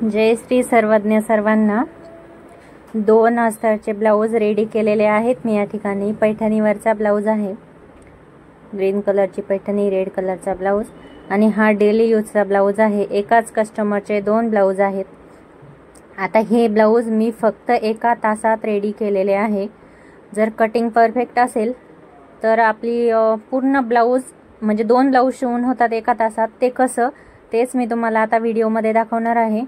जय श्री सर्वज्ञ सर्वांना। 2 अस्तरचे blouse ready केलेले आहेत मी या ठिकाणी। पैठणीवरचा ब्लाऊज आहे, ग्रीन कलरची पैठणी, रेड कलरचा ब्लाऊज आणि हा डेली यूजचा ब्लाऊज आहे। एकाच कस्टमरचे 2 ब्लाऊज आहेत। आता हे ब्लाऊज मी फक्त 1 तासात रेडी केलेले आहे। जर कटिंग परफेक्ट असेल तर आपली पूर्ण ब्लाऊज म्हणजे 2 ब्लाऊज शिवून होतात 1 तासात। ते कसं तेच मी तुम्हाला आता व्हिडिओमध्ये दाखवणार आहे।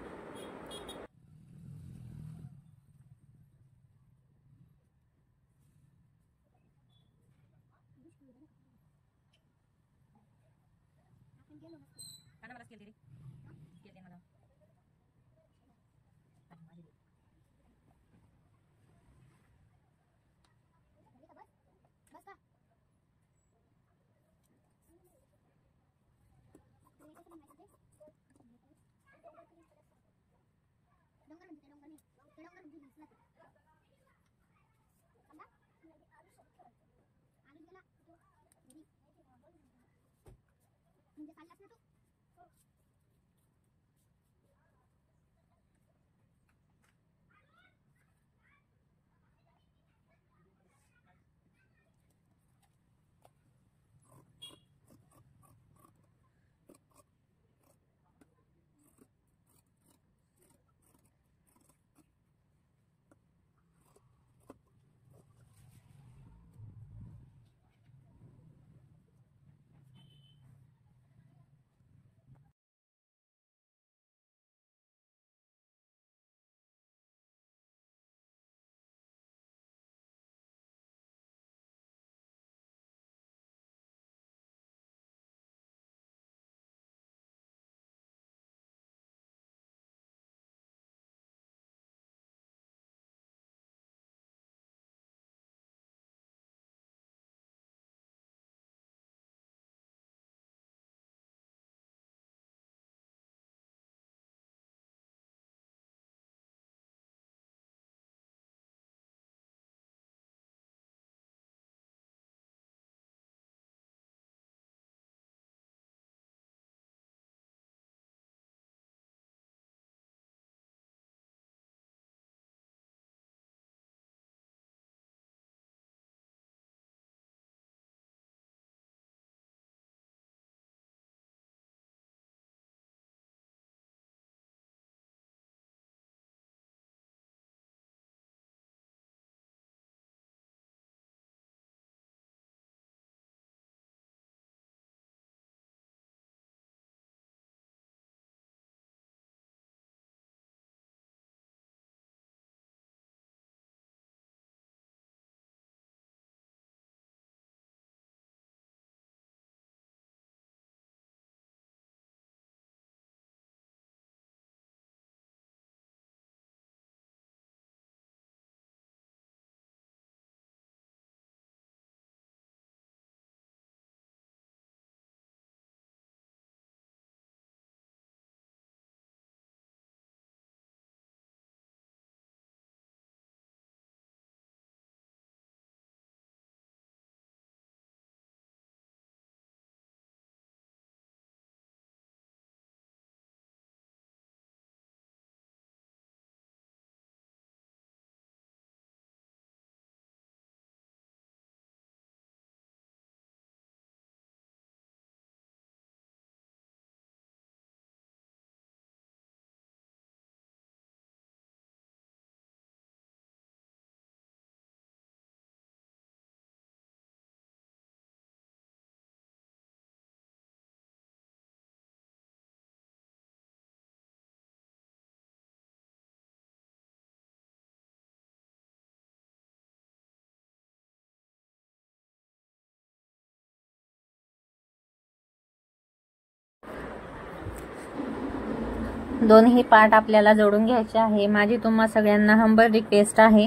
दोन्ही पार्ट आपल्याला जोडून घ्यायचे आहे। माझी तुम्हा सगळ्यांना हंबल रिक्वेस्ट आहे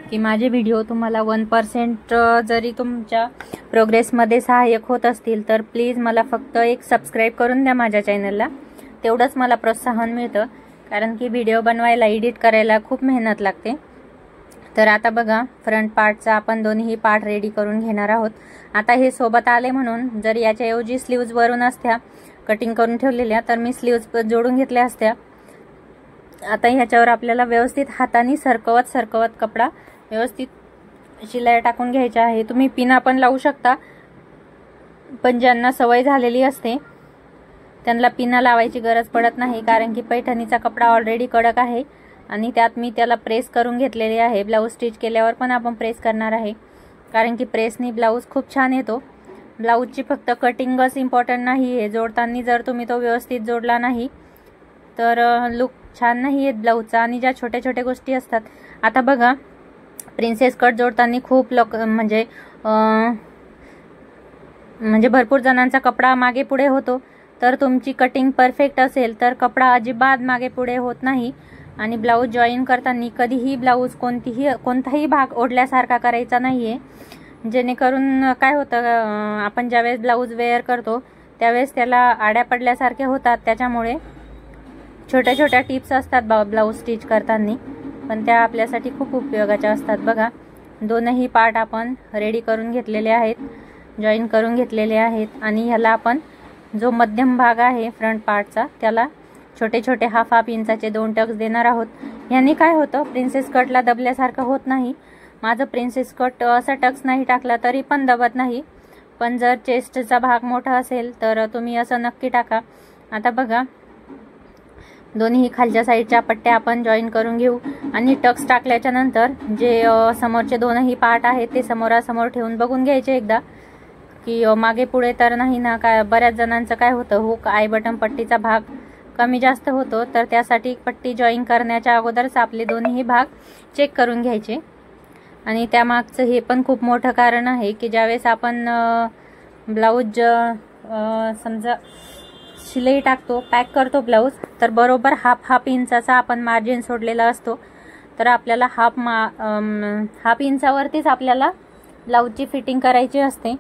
की माझे व्हिडिओ तुम्हाला 1% जरी तुमच्या प्रोग्रेसमध्ये सहाय्यक होत असतील तर प्लीज मला फक्त एक सबस्क्राइब करून द्या माझ्या चॅनलला। तेवढंच मला प्रोत्साहन मिळतं, कारण की व्हिडिओ बनवायला एडिट करायला खूप मेहनत लागते। तर आता बघा, फ्रंट पार्टचा आपण दोन्ही पार्ट रेडी करून घेणार आहोत। आता हे सोबत आले म्हणून जर याच्याऐवजी स्लीव्ज वरून असत्या कटिंग करून ठेवलेल्या तर मी स्लीव्ज जोडून घेतल्या असत्या। आता ह्याच्यावर आपल्याला व्यवस्थित हाताने सरकवत कपडा व्यवस्थित शिलाई टाकून घ्यायचा आहे। तुम्ही पिना पण लावू शकता, पण ज्यांना सवय झालेली असते त्यांना पिना लावायची गरज पडत नाही, कारण की पैठणीचा कपडा ऑलरेडी कडक आहे आणि त्यात मी त्याला प्रेस करून घेतलेले आहे। ब्लाऊज स्टिच केल्यावर पण आपण प्रेस करणार आहे, कारण की प्रेसनी ब्लाऊज खूप छान येतो। ब्लाऊजची फक्त कटिंगच इम्पॉर्टंट नाही आहे, जोडताना जर तुम्ही तो व्यवस्थित जोडला नाही तर लुक छान नाही येत ब्लाऊजचा। आणि ज्या छोट्या छोट्या गोष्टी असतात, आता बघा प्रिन्सेस कट जोडताना खूप लोक म्हणजे भरपूर जणांचा कपडा मागे पुढे होतो, तर तुमची कटिंग परफेक्ट असेल तर कपडा अजिबात मागे पुढे होत नाही। आणि ब्लाऊज जॉईन करताना कधीही ब्लाऊज कोणताही भाग ओढल्यासारखा करायचा नाहीये, जेणेकरून काय होतं, आपण ज्यावेळेस ब्लाऊज वेअर करतो त्यावेळेस त्याला आड्या पडल्यासारखे होतात। त्याच्यामुळे छोट्या छोट्या टिप्स असतात ब्लाऊज स्टिच करताना, पण त्या आपल्यासाठी खूप उपयोगाच्या असतात। बघा दोनही पार्ट आपण रेडी करून घेतलेले आहेत, जॉईन करून घेतलेले आहेत। आणि ह्याला आपण जो मध्यम भाग आहे फ्रंट पार्टचा त्याला छोटे छोटे हाफ इंचाचे 2 टक्स देणार आहोत। ह्याने काय होतं, प्रिन्सेस कटला दबल्यासारखं होत नाही। माझं प्रिन्सेस कट असा टक्स नाही टाकला तरी पण दबत नाही, पण जर चेस्टचा भाग मोठा असेल तर तुम्ही असं नक्की टाका। आता बघा दोन्ही खालच्या साईडच्या पट्ट्या आपण जॉईन करून घेऊ आणि टक्स टाकल्याच्या नंतर जे समोरचे दोनही पार्ट आहेत ते समोरासमोर ठेवून बघून घ्यायचे एकदा की मागे पुढे तर नाही ना। काय बऱ्याच जणांचं काय होतं, हुक आय बटन पट्टीचा भाग कमी जास्त होतो, तर त्यासाठी पट्टी जॉईन करण्याच्या अगोदरच आपले दोन्ही भाग चेक करून घ्यायचे। आणि त्यामागचं हे पण खूप मोठं कारण आहे की ज्यावेळेस आपण ब्लाऊज समजा शिलाई टाकतो, पॅक करतो ब्लाऊज, तर बरोबर हाफ इंचाचा आपण मार्जिन सोडलेला असतो, तर आपल्याला हाफ इंचावरतीच आपल्याला ब्लाऊजची फिटिंग करायची असते।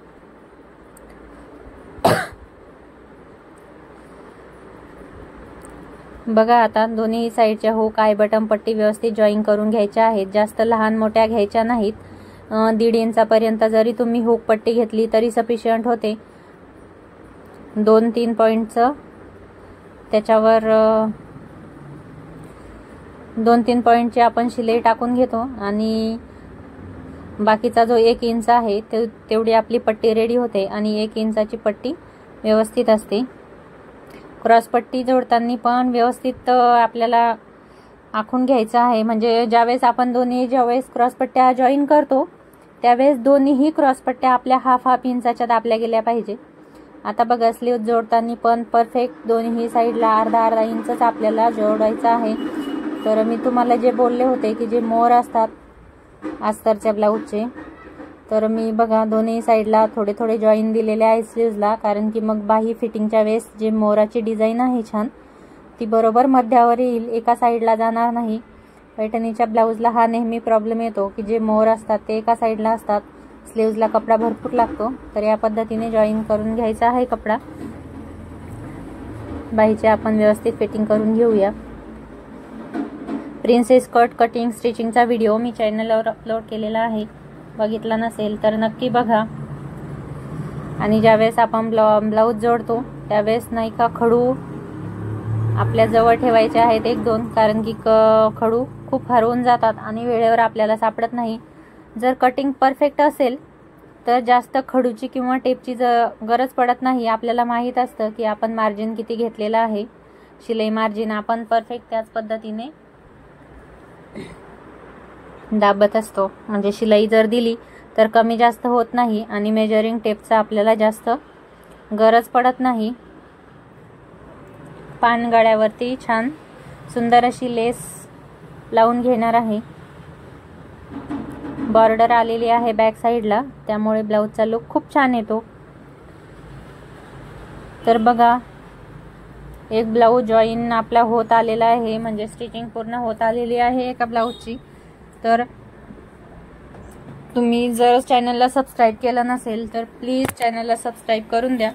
बघा आता दोन्ही साईडच्या हुक आय बटन पट्टी व्यवस्थित जॉईन करून घ्यायच्या आहेत, जास्त लहान मोठ्या घ्यायच्या नाहीत। 1.5 इंचापर्यंत जरी तुम्ही हुक पट्टी घेतली तरी सफिशियंट होते। 2-3 पॉईंटचं त्याच्यावर 2-3 पॉईंटची आपण शिलाई टाकून घेतो आणि बाकीचा जो 1 इंच आहे तेवढी आपली पट्टी रेडी होते आणि 1 इंचाची पट्टी व्यवस्थित असते। क्रॉस पट्टी जोडताना पण व्यवस्थित आपल्याला आखून घ्यायचं आहे, म्हणजे ज्यावेळेस आपण ज्यावेळेस क्रॉस पट्ट्या जॉईन करतो त्यावेळेस दोन्हीही क्रॉस पट्ट्या आपल्या हाफ इंचाच्या दाबल्या गेल्या पाहिजे। आता बघा स्लीव जोडताना पण परफेक्ट दोन्ही साईडला अर्धा इंचच आपल्याला जोडायचं आहे। तर मी तुम्हाला जे बोलले होते की जे मोर असतात अस्तरच्या ब्लाऊजचे, तर मी बघा दोन्ही साईडला थोडे थोडे जॉईन दिलेले आहे स्लीव्जला, कारण की मग बाही फिटिंगच्या वेळेस जे मोराची डिझाईन आहे छान ती बरोबर मध्यावर येईल, एका साईडला जाणार नाही। पैठणीच्या ब्लाऊजला हा नेहमी प्रॉब्लेम येतो की जे मोर असतात ते एका साईडला असतात, स्लीव्जला कपडा भरपूर लागतो। तर या पद्धतीने जॉईन करून घ्यायचा आहे कपडा। बाहीचे आपण व्यवस्थित फिटिंग करून घेऊया। प्रिन्सेस कट कटिंग स्टिचिंगचा व्हिडिओ मी चॅनलवर अपलोड केलेला आहे, बघितला नसेल तर नक्की बघा। आणि ज्यावेळेस आपण ब्लाऊज जोडतो त्यावेळेस नाही का खडू आपल्या जवळ ठेवायचे आहेत 1-2, कारण की खडू खूप हरवून जातात आणि वेळेवर आपल्याला सापडत नाही। जर कटिंग परफेक्ट असेल तर जास्त खडूची किंवा टेपची गरज पडत नाही। आपल्याला माहीत असतं की आपण मार्जिन किती घेतलेलं आहे, शिलाई मार्जिन आपण परफेक्ट त्याच पद्धतीने दाबत असतो, म्हणजे शिलाई जर दिली तर कमी जास्त होत नाही आणि मेजरिंग टेपचा आपल्याला जास्त गरज पडत नाही। पानगळ्यावरती छान सुंदर अशी लेस लावून घेणार आहे। बॉर्डर आलेली आहे बॅक साईडला, त्यामुळे ब्लाऊजचा लुक खूप छान येतो। तर बघा एक ब्लाऊज जॉईन आपला होत आलेला आहे, म्हणजे स्टिचिंग पूर्ण होत आलेली आहे एका ब्लाऊजची। तर तुम्ही जर चॅनलला सबस्क्राईब केलं नसेल तर प्लीज चॅनलला सबस्क्राईब करून द्या।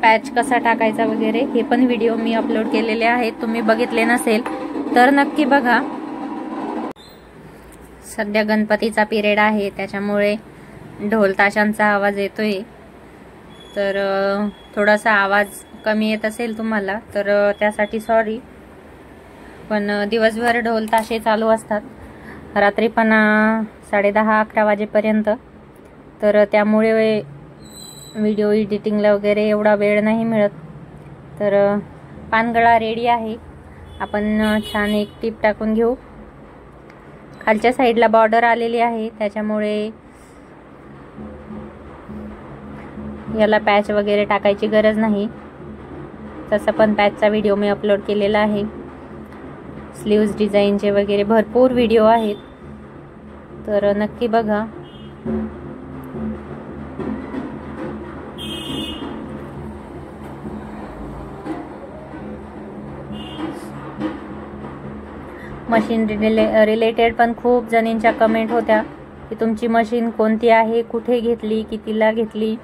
पॅच कसा टाकायचा वगैरे हे पण व्हिडिओ मी अपलोड केलेले आहेत, तुम्ही बघितले नसेल तर नक्की बघा। सध्या गणपतीचा पिरियड आहे त्याच्यामुळे ढोल ताशांचा आवाज येतोय, तर थोडासा आवाज कमी येत असेल तुम्हाला तर त्यासाठी सॉरी, पण दिवसभर ढोल ताशे चालू असतात, रात्री पण 10:30-11 वाजेपर्यंत, तर त्यामुळे व्हिडिओ एडिटिंगला वगैरे एवढा वेळ नाही मिळत. तर पानगळा रेडी आहे. आपण छान एक टीप टाकून घेऊ. खालच्या साईडला बॉर्डर आलेली आहे, त्याच्यामुळे याला पॅच वगैरे टाकायची गरज नाही. तसं पण पॅचचा व्हिडिओ मी अपलोड केलेला आहे. स्लीव्ज डिझाईनचे वगैरे भरपूर व्हिडिओ आहेत, तर नक्की बघा. मशीन रिलेटेड पण खूप जणींच्या कमेंट होत्या की तुमची मशीन कोणती आहे, कुठे घेतली, कितीला घेतली.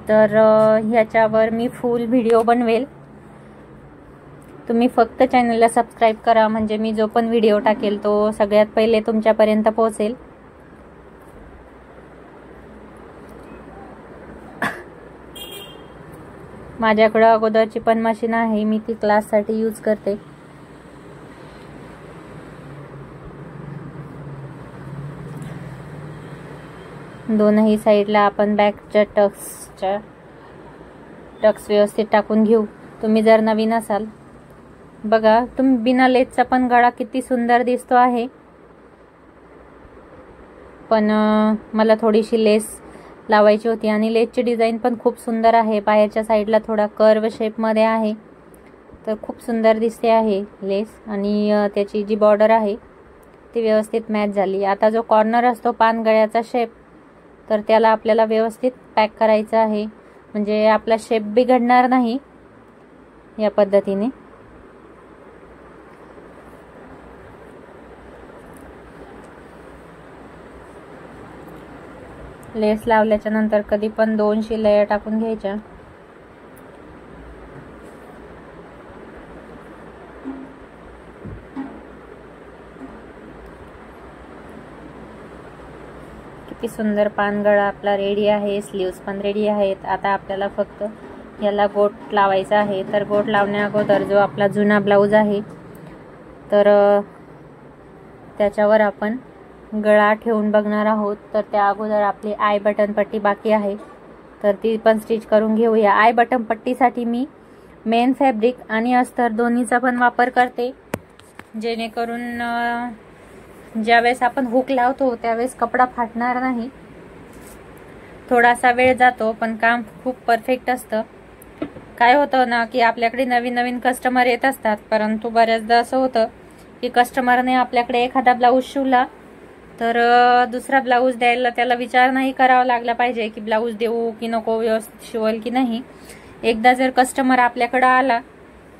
तर ह्याच्यावर मी फुल व्हिडिओ बनवेल. तुम्ही फक्त चॅनलला सबस्क्राईब करा, म्हणजे मी जो पण व्हिडिओ टाकेल तो सगळ्यात पहिले तुमच्यापर्यंत पोहोचेल. माझ्याकडे अगोदरची पण मशीन आहे, मी ती क्लाससाठी यूज करते. दोनही साईडला आपण बॅकच्या टक्स व्यवस्थित टाकून घेऊ. तुम्ही जर नवीन असाल, बघा तुम्ही बिना लेसचा पण गळा किती सुंदर दिसतो आहे. पण मला थोडीशी लेस लावायची होती आणि लेसची डिझाईन पण खूप सुंदर आहे. पायाच्या साईडला थोडा कर्व शेपमध्ये आहे, तर खूप सुंदर दिसते आहे लेस. आणि त्याची जी बॉर्डर आहे ती व्यवस्थित मॅच झाली. आता जो कॉर्नर असतो पान गळ्याचा शेप, तर त्याला आपल्याला व्यवस्थित पॅक करायचं आहे, म्हणजे आपला शेप बिघडणार नाही. या पद्धतीने लेस लावल्याच्या नंतर कधी पण 2 शिलाया टाकून घ्यायच्या. किती सुंदर पानगळा आपला रेडी आहे. स्लीव्स पण रेडी आहेत. आता आपल्याला फक्त याला गोट लावायचा आहे. तर गोट लावण्या अगोदर जो आपला जुना ब्लाऊज आहे, तर त्याच्यावर आपण गळा ठेवून बघणार आहोत. तर त्या अगोदर आपली आय बटन पट्टी बाकी आहे, तर ती पण स्टिच करून घेऊया. आय बटन पट्टीसाठी मी मेन फॅब्रिक आणि अस्तर दोन्हीचा पण वापर करते, जेणेकरून ज्यावेळेस आपण हुक लावतो त्यावेळेस कपडा फाटणार नाही. थोडासा वेळ जातो पण काम खूप परफेक्ट असतं. काय होतं ना की आपल्याकडे नवीन नवीन कस्टमर येत असतात, परंतु बऱ्याचदा असं होतं की कस्टमरने आपल्याकडे एखादा ब्लाऊज शिवला तर दुसरा ब्लाऊज द्यायला त्याला विचार नाही करावा लागला पाहिजे की ब्लाऊज देऊ की नको, व्यवस्थित शिवल की नाही. एकदा जर कस्टमर आपल्याकडे आला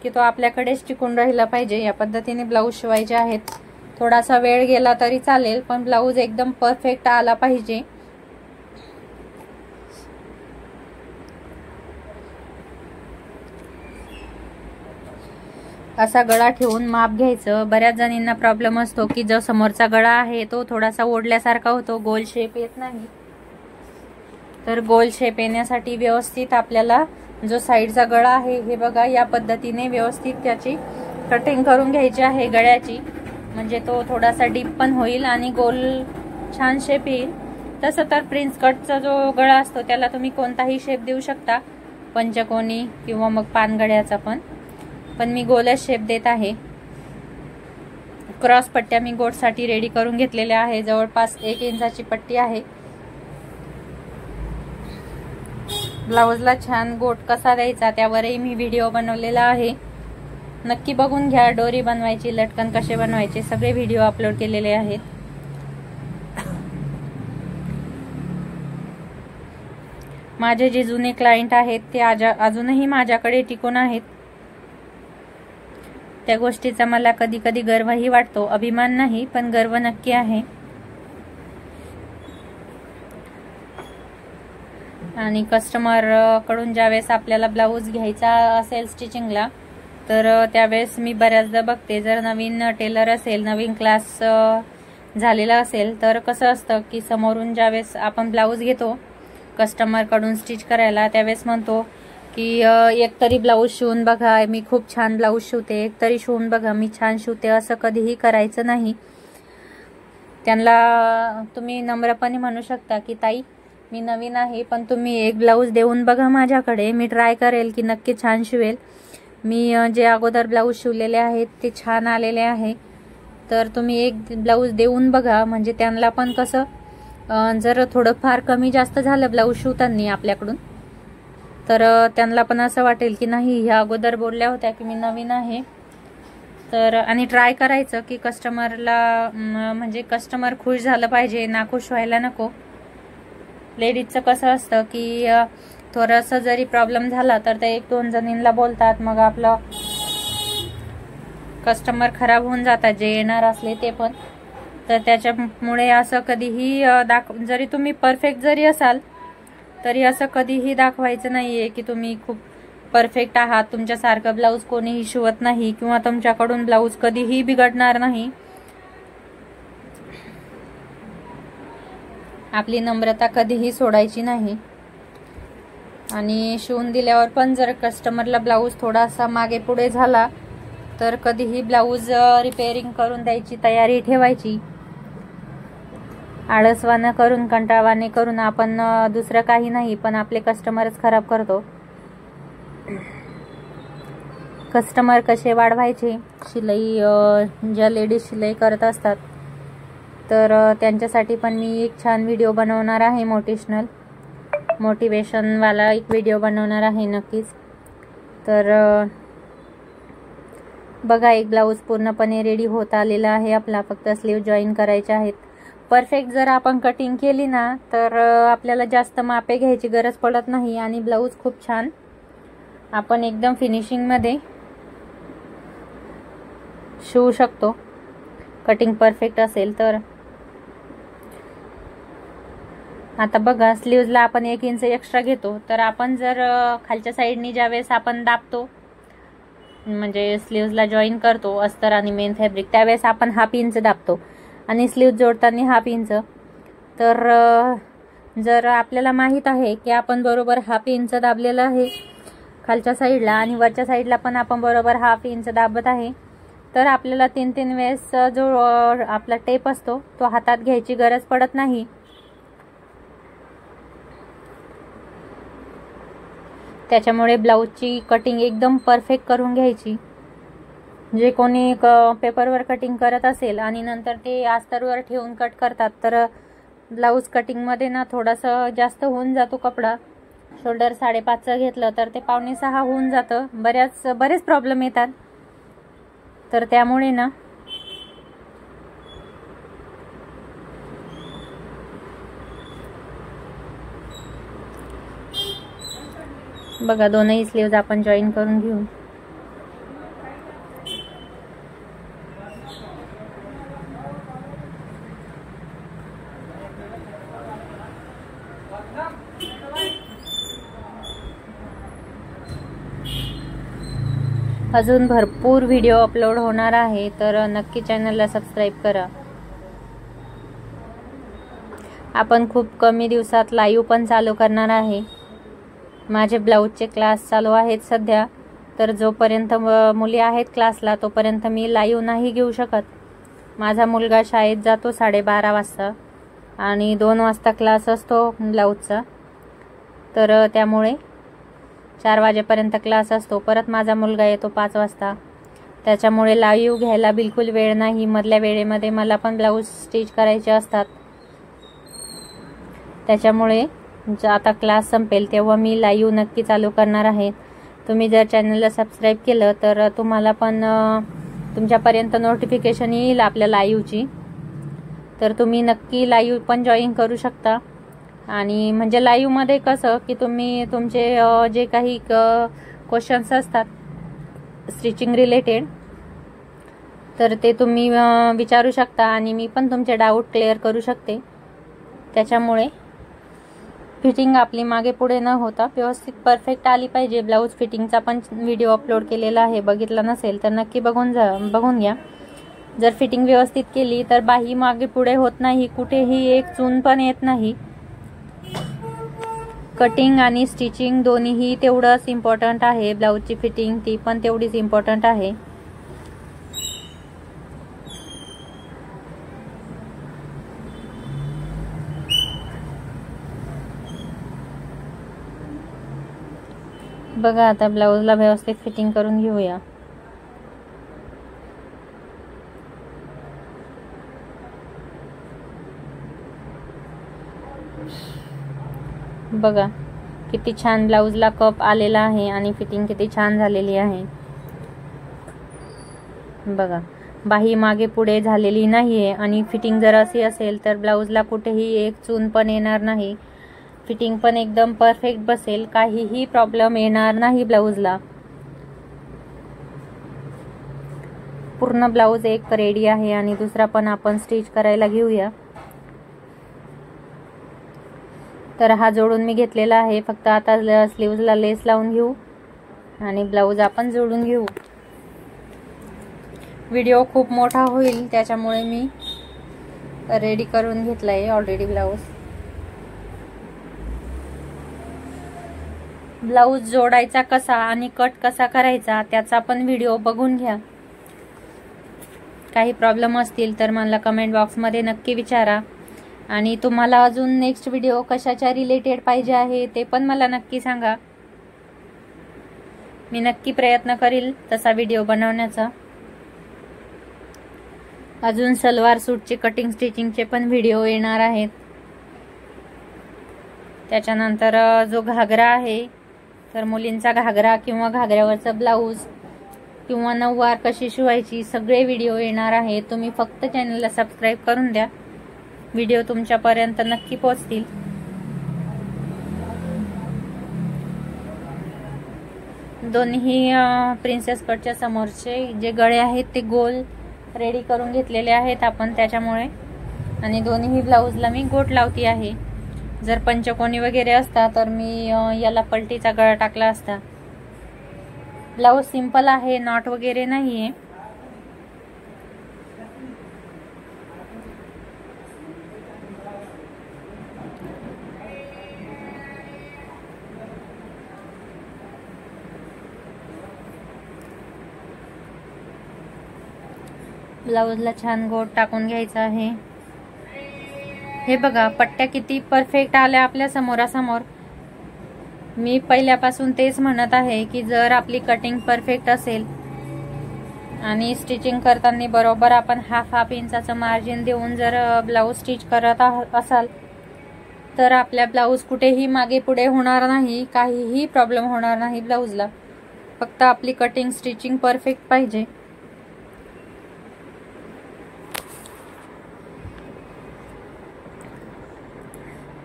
की तो आपल्याकडेच टिकून राहिला पाहिजे. या पद्धतीने ब्लाऊज शिवायचे आहेत. थोडासा वेळ गेला तरी चालेल, पण ब्लाऊज एकदम परफेक्ट आला पाहिजे. असा गळा ठेवून माप घ्यायचं. बऱ्याच जणींना प्रॉब्लेम असतो की जो समोरचा गळा आहे तो थोडासा ओढल्यासारखा होतो, गोल शेप येत नाही. तर गोल शेप येण्यासाठी व्यवस्थित आपल्याला जो साईडचा गळा आहे, हे बघा या पद्धतीने व्यवस्थित त्याची कटिंग करून घ्यायची आहे गळ्याची, म्हणजे तो थोडासा डीप पण होईल आणि गोल छान शेप येईल. तसं तर प्रिन्स कटचा जो गळा असतो त्याला तुम्ही कोणताही शेप देऊ शकता, पंचकोनी किंवा मग पानगळ्याचा पण मी गोलच शेप देत आहे. क्रॉस पट्ट्या मी गोटसाठी रेडी करून घेतलेल्या आहे. जवळपास 1 इंचाची पट्टी आहे. ब्लाऊजला छान गोट कसा द्यायचा त्यावरही मी व्हिडिओ बनवलेला आहे, नक्की बघून घ्या. डोरी बनवायची, लटकन कसे बनवायचे सगळे व्हिडिओ अपलोड केलेले आहेत. माझे जे जुने क्लायंट आहेत ते अजूनही माझ्याकडे टिकून आहेत. त्या गोष्टीचा मला कधी कधी गर्वही वाटतो. अभिमान नाही, पण गर्व नक्की आहे. आणि कस्टमर कडून ज्यावेळेस आपल्याला ब्लाऊज घ्यायचा असेल स्टिचिंगला, तर त्यावेळेस मी बऱ्याचदा बघते, जर नवीन टेलर असेल, नवीन क्लास झालेला असेल, तर कसं असतं की समोरून ज्यावेळेस आपण ब्लाऊज घेतो कस्टमर कडून स्टिच करायला, त्यावेळेस म्हणतो की एक तरी ब्लाऊज शिवून बघा, मी खूप छान ब्लाऊज शिवते, एक तरी शिवून बघा मी छान शिवते, असं कधीही करायचं नाही. त्यांना तुम्ही नम्रपणे म्हणू शकता की ताई मी नवीन आहे, पण तुम्ही एक ब्लाऊज देऊन बघा माझ्याकडे, मी ट्राय करेल की नक्की छान शिवेल. मी जे अगोदर ब्लाऊज शिवलेले आहेत ते छान आलेले आहे, तर तुम्ही एक ब्लाऊज देऊन बघा. म्हणजे त्यांना पण कसं जर थोडंफार कमी जास्त झालं ब्लाऊज शिवताना आपल्याकडून, तर त्यांना पण असं वाटेल की नाही ह्या अगोदर बोलल्या होत्या की मी नवीन आहे. तर आणि ट्राय करायचं की कस्टमरला म्हणजे कस्टमर खुश झालं पाहिजे, नाखुश व्हायला नको. लेडीजचं कसं असतं की थोडंसं जरी प्रॉब्लेम झाला तर ते 1-2 जणींना बोलतात, मग आपलं कस्टमर खराब होऊन जातात जे येणार असले ते पण. तर त्याच्यामुळे असं कधीही जरी तुम्ही परफेक्ट जरी असाल तरी असं कधीही दाखवायचं नाहीये की तुम्ही खूप परफेक्ट आहात, तुमच्यासारखं ब्लाऊज कोणीही शिवत नाही किंवा तुमच्याकडून ब्लाऊज कधीही बिघडणार नाही. आपली नम्रता कधीही सोडायची नाही. आणि शिवून दिल्यावर पण जर कस्टमरला ब्लाऊज थोडासा मागे पुढे झाला तर कधीही ब्लाऊज रिपेअरिंग करून द्यायची तयारी ठेवायची. आळसवानं करून, कंटाळवाने करून आपण दुसरं काही नाही पण आपले कस्टमरच खराब करतो. कस्टमर कसे वाढवायचे, शिलाई ज्या लेडीज शिलाई करत असतात तर त्यांच्यासाठी पण मी एक छान व्हिडिओ बनवणार आहे, मोटिवेशनवाला एक व्हिडिओ बनवणार आहे नक्कीच. तर बघा एक ब्लाऊज पूर्णपणे रेडी होत आलेला आहे आपला, फक्त स्लीव जॉईन करायचे आहेत. परफेक्ट जर आपण कटिंग केली ना तर आपल्याला जास्त मापे घ्यायची गरज पडत नाही आणि ब्लाऊज खूप छान आपण एकदम फिनिशिंगमध्ये शिवू शकतो, कटिंग परफेक्ट असेल तर. आता बघा स्लीव्जला आपण 1 इंच एक्स्ट्रा घेतो, तर आपण जर खालच्या साईडनी ज्यावेळेस आपण दाबतो म्हणजे स्लीव्जला जॉईन करतो अस्तर आणि मेन फॅब्रिक, त्यावेळेस आपण 1/2 इंच दाबतो आणि स्लीव्ज जोडताना 1/2 इंच. तर जर आपल्याला माहित आहे की आपण बरोबर 1/2 इंच दाबलेलं आहे खालच्या साईडला आणि वरच्या साईडला पण आपण बरोबर 1/2 इंच दाबत आहे, तर आपल्याला 3-3 वेळेस जो आपला टेप असतो तो हातात घ्यायची गरज पडत नाही. त्याच्यामुळे ब्लाऊजची कटिंग एकदम परफेक्ट करून घ्यायची. जे कोणी पेपरवर कटिंग करत असेल आणि नंतर ते अस्तरवर ठेवून कट करतात तर ब्लाऊज कटिंगमध्ये ना थोडासा जास्त होऊन जातो कपडा. शोल्डर 5.5चं घेतलं तर ते 5.25 होऊन जातं, बरेच प्रॉब्लेम येतात. तर त्यामुळे ना बघा दोनही स्लीव्ज आपण जॉईन करून घेऊ. अजून भरपूर व्हिडिओ अपलोड होणार आहे, तर नक्की चॅनलला सबस्क्राईब करा. आपण खूप कमी दिवसात लाईव्ह पण चालू करणार आहे. माझे ब्लाऊजचे क्लास चालू आहेत सध्या, तर जोपर्यंत मुली आहेत क्लासला तोपर्यंत मी लाईव्ह नाही घेऊ शकत. माझा मुलगा शाळेत जातो 12:30 वाजता आणि 2 वाजता क्लास असतो ब्लाऊजचा, तर त्यामुळे 4 वाजेपर्यंत क्लास असतो. परत माझा मुलगा येतो 5 वाजता, त्याच्यामुळे लाईव्ह घ्यायला बिलकुल वेळ नाही. मधल्या वेळेमध्ये मला पण ब्लाऊज स्टिच करायचे असतात, त्याच्यामुळे आता क्लास संपेल तेव्हा मी लाईव्ह नक्की चालू करणार आहे. तुम्ही जर चॅनलला सबस्क्राईब केलं तर तुम्हाला पण तुमच्यापर्यंत नोटिफिकेशन येईल आपल्या लाईव्हची, तर तुम्ही नक्की लाईव्ह पण जॉईन करू शकता. आणि म्हणजे लाईव्हमध्ये कसं की तुम्ही तुमचे जे काही क्वेश्चन्स असतात स्टिचिंग रिलेटेड तर ते तुम्ही विचारू शकता आणि मी पण तुमचे डाऊट क्लिअर करू शकते. त्याच्यामुळे फिटिंग आपली मागे पुढे न होता व्यवस्थित परफेक्ट आली पाहिजे. ब्लाऊज फिटिंगचा पण व्हिडिओ अपलोड केलेला आहे, बघितला नसेल तर नक्की बघून घ्या. जर फिटिंग व्यवस्थित केली तर बाही मागे पुढे होत नाही, कुठेही एक चून पण येत नाही. कटिंग आणि स्टिचिंग दोन्हीही तेवढंच इम्पॉर्टंट आहे. ब्लाऊजची फिटिंग ती पण तेवढीच इम्पॉर्टंट आहे. बघा आता ब्लाऊजला व्यवस्थित फिटिंग करून घेऊया. बघा किती छान ब्लाऊजला कप आलेला आहे आणि फिटिंग किती छान झालेली आहे. बघा बाही मागे पुढे झालेली नाहीये आणि फिटिंग जर अशी असेल तर ब्लाऊजला कुठेही एक चून पण येणार नाही. फिटिंग पण एकदम परफेक्ट बसेल, काहीही प्रॉब्लेम येणार नाही ब्लाऊजला. पूर्ण ब्लाऊज एक रेडी आहे आणि दुसरा पण आपण स्टिच करायला घेऊया. तर हा जोडून मी घेतलेला आहे. फक्त आता स्लीव्हजला लेस लावून घेऊ आणि ब्लाऊज आपण जोडून घेऊ. व्हिडिओ खूप मोठा होईल त्याच्यामुळे मी रेडी करून घेतलाय ऑलरेडी ब्लाऊज. ब्लाऊज जोडायचा कसा आणि कट कसा करायचा त्याचा पण व्हिडिओ बघून घ्या. काही प्रॉब्लेम असतील तर मला कमेंट बॉक्समध्ये नक्की विचारा. आणि तुम्हाला अजून नेक्स्ट व्हिडिओ कशाच्या रिलेटेड पाहिजे आहे ते पण मला नक्की सांगा. मी नक्की प्रयत्न करील तसा व्हिडिओ बनवण्याचा. अजून सलवार सूटचे कटिंग स्टिचिंगचे पण व्हिडिओ येणार आहेत. त्याच्यानंतर जो घागरा आहे तर मुलींचा घागरा किंवा घागऱ्यावरचं ब्लाऊज किंवा नऊवार कशी शिवायची सगळे व्हिडिओ येणार आहेत. तुम्ही फक्त चॅनलला सबस्क्राईब करून द्या. व्हिडिओ तुमच्यापर्यंत नक्की पोहोचतील. दोन्ही प्रिन्सेस कटच्या समोरचे जे गळे आहेत ते गोल रेडी करून घेतलेले आहेत आपण त्याच्यामुळे. आणि दोन्ही ब्लाऊजला मी गोट लावती आहे. जर पंचकोनी वगैरे असता तर मी याला पलटीचा गळा टाकला असता. ब्लाऊज सिंपल आहे, नॉट वगैरे नाहीये. ब्लाऊजला छान गोट टाकून घ्यायचा आहे. हे बघा पट्ट्या किती परफेक्ट आल्या आपल्या समोरासमोर. मी पहिल्यापासून तेच म्हणत आहे की जर आपली कटिंग परफेक्ट असेल आणि स्टिचिंग करताना बरोबर आपण हाफ इंचाचं मार्जिन देऊन जर ब्लाऊज स्टिच करत असाल तर आपल्या ब्लाऊज कुठेही मागे पुढे होणार नाही, काहीही प्रॉब्लेम होणार नाही ब्लाऊजला. फक्त आपली कटिंग स्टिचिंग परफेक्ट पाहिजे.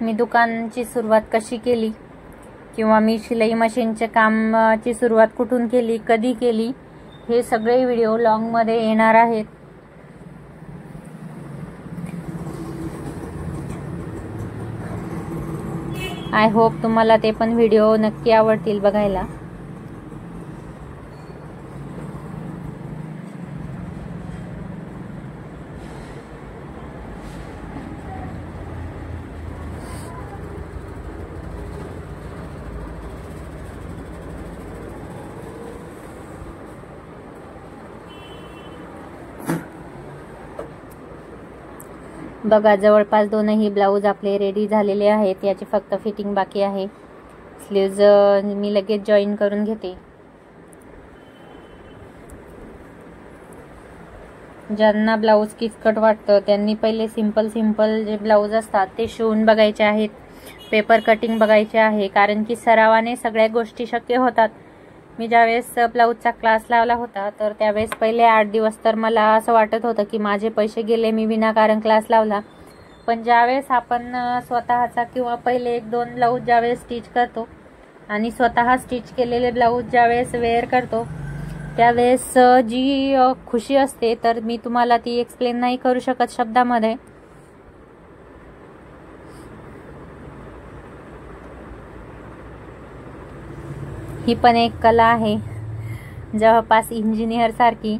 मी दुकानाची सुरुवात कशी केली किंवा मी शिलाई मशीनचे कामाची सुरुवात कुठून केली, कधी केली, हे सगळे व्हिडिओ लॉंग मध्ये येणार आहेत. आय होप तुम्हाला ते पण व्हिडिओ नक्की आवडतील बघायला. बघा जवळपास दोनही ब्लाऊज आपले रेडी झालेले आहेत. याची फक्त फिटिंग बाकी आहे. स्लीव्ज मी लगेच जॉईन करून घेते. ज्यांना ब्लाऊज किचकट वाटतं त्यांनी पहिले सिंपल जे ब्लाऊज असतात ते शिवून बघायचे आहेत. पेपर कटिंग बघायचे आहे, कारण की सरावाने सगळ्या गोष्टी शक्य होतात. मी ज्यावेळेस ब्लाऊजचा क्लास लावला होता तर त्यावेळेस पहिले 8 दिवस तर मला असं वाटत होतं की माझे पैसे गेले, मी विनाकारण क्लास लावला. पण ज्यावेळेस आपण स्वतःचा किंवा पहिले 1-2 ब्लाऊज ज्यावेळेस स्टिच करतो आणि स्वतः स्टिच केलेले ब्लाऊज ज्यावेळेस वेअर करतो त्यावेळेस जी खुशी असते तर मी तुम्हाला ती एक्सप्लेन नाही करू शकत शब्दामध्ये. ही पण एक कला आहे, जवळपास इंजिनियर सारखी.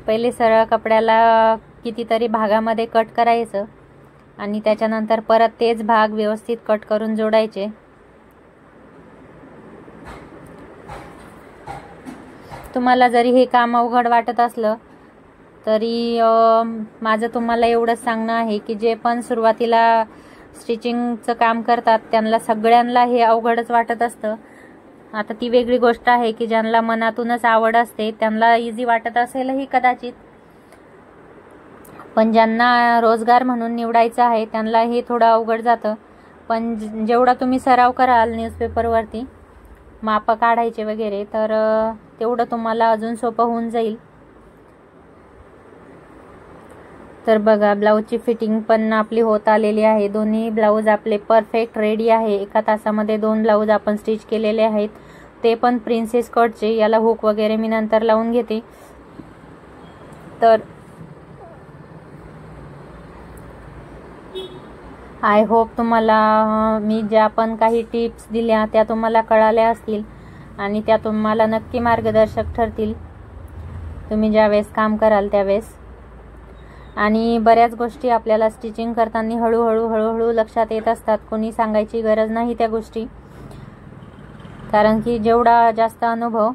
पहिले सरळ कपड्याला कितीतरी भागामध्ये कट करायचं आणि त्याच्यानंतर परत तेच भाग व्यवस्थित कट करून जोडायचे. तुम्हाला जरी हे काम अवघड वाटत असलं तरी माझं तुम्हाला एवढंच सांगणं आहे की जे पण सुरुवातीला स्टिचिंगचं काम करतात त्यांना सगळ्यांना हे अवघडच वाटत असतं. आता ती वेगळी गोष्ट आहे की ज्यांना मनातूनच आवड असते त्यांना इझी वाटत असेलही कदाचित, पण ज्यांना रोजगार म्हणून निवडायचं आहे त्यांना हे थोडं अवघड जातं. पण जेवढा तुम्ही सराव कराल न्यूजपेपरवरती माप काढायचे वगैरे तर तेवढं तुम्हाला अजून सोपं होऊन जाईल. तर बघा ब्लाऊजची फिटिंग पण आपली होत आलेली आहे. दोन्ही ब्लाऊज आपले परफेक्ट रेडी आहे. एका तासामध्ये 2 ब्लाऊज आपण स्टिच केलेले आहेत, ते पण प्रिन्सेस कटचे. याला हुक वगैरे मी नंतर लावून घेते. तर आय होप तुम्हाला मी ज्या पण काही टिप्स दिल्या त्या तुम्हाला कळाल्या असतील आणि त्या तुम्हाला नक्की मार्गदर्शक ठरतील तुम्ही ज्यावेळेस काम कराल त्यावेळेस. आणि बऱ्याच गोष्टी आपल्याला स्टिचिंग करताना हळूहळू लक्षात येत असतात. कोणी सांगायची गरज नाही त्या गोष्टी, कारण की जेवढा जास्त अनुभव